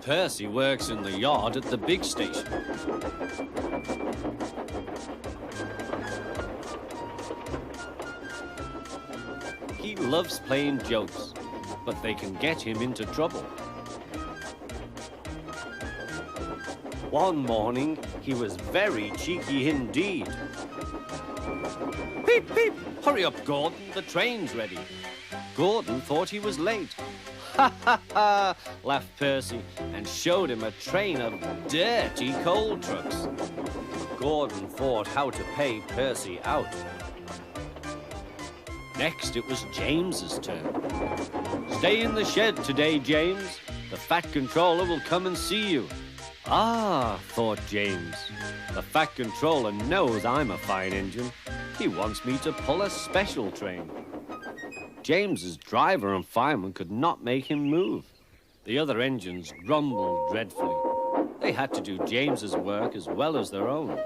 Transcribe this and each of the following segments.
Percy works in the yard at the big station. He loves playing jokes, but they can get him into trouble. One morning, he was very cheeky indeed. Beep, beep! Hurry up, Gordon, the train's ready. Gordon thought he was late. Ha, ha, ha, laughed Percy and showed him a train of dirty coal trucks. Gordon thought how to pay Percy out. Next, it was James's turn. Stay in the shed today, James. The Fat Controller will come and see you. Ah, thought James. The Fat Controller knows I'm a fine engine. He wants me to pull a special train. James's driver and fireman could not make him move. The other engines grumbled dreadfully. They had to do James's work as well as their own.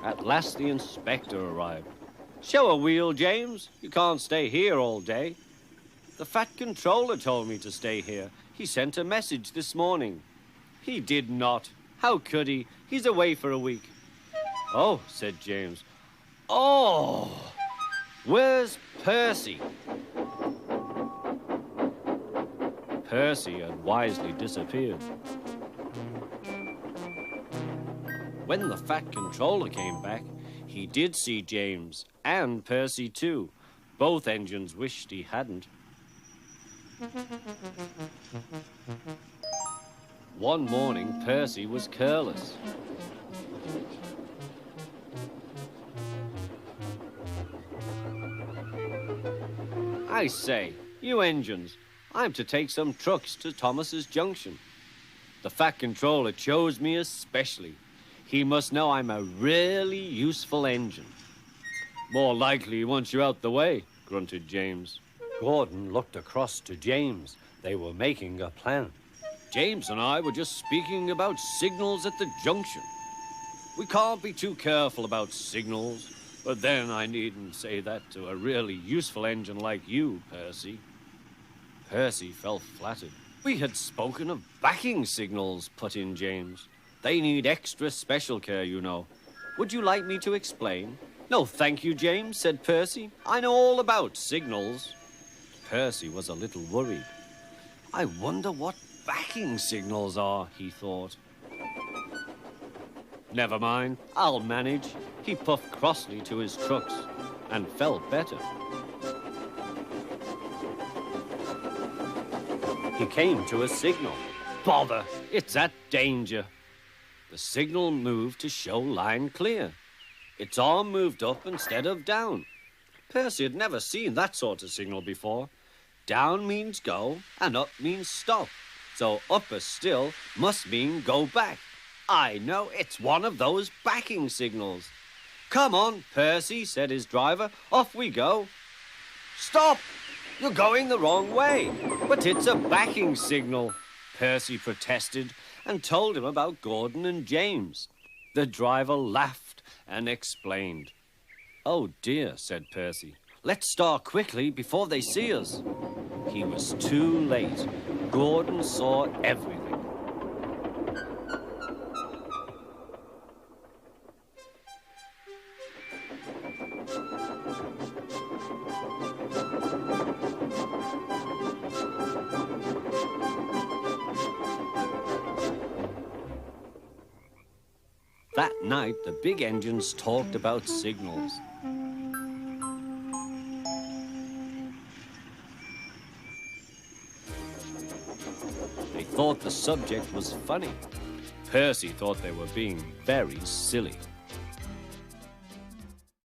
At last the inspector arrived. Show a wheel, James. You can't stay here all day. The Fat Controller told me to stay here. He sent a message this morning. He did not. How could he? He's away for a week. Oh, said James. Oh, where's Percy? Percy had wisely disappeared. When the Fat Controller came back, he did see James and Percy too. Both engines wished he hadn't. One morning, Percy was careless. I say, you engines, I'm to take some trucks to Thomas's Junction. The Fat Controller chose me especially. He must know I'm a really useful engine. More likely he wants you out the way, grunted James. Gordon looked across to James. They were making a plan. James and I were just speaking about signals at the junction. We can't be too careful about signals, but then I needn't say that to a really useful engine like you, Percy. Percy felt flattered. We had spoken of backing signals, put in James. They need extra special care, you know. Would you like me to explain? No, thank you, James, said Percy. I know all about signals. Percy was a little worried. I wonder what backing signals are, he thought. Never mind, I'll manage. He puffed crossly to his trucks and felt better. He came to a signal. Bother, it's at danger. The signal moved to show line clear. Its arm moved up instead of down. Percy had never seen that sort of signal before. Down means go and up means stop. So upper still must mean go back. I know, it's one of those backing signals. Come on, Percy, said his driver. Off we go. Stop! You're going the wrong way. But it's a backing signal, Percy protested and told him about Gordon and James. The driver laughed and explained. Oh dear, said Percy. Let's start quickly before they see us. He was too late. Gordon saw everything. That night, the big engines talked about signals. They thought the subject was funny. Percy thought they were being very silly.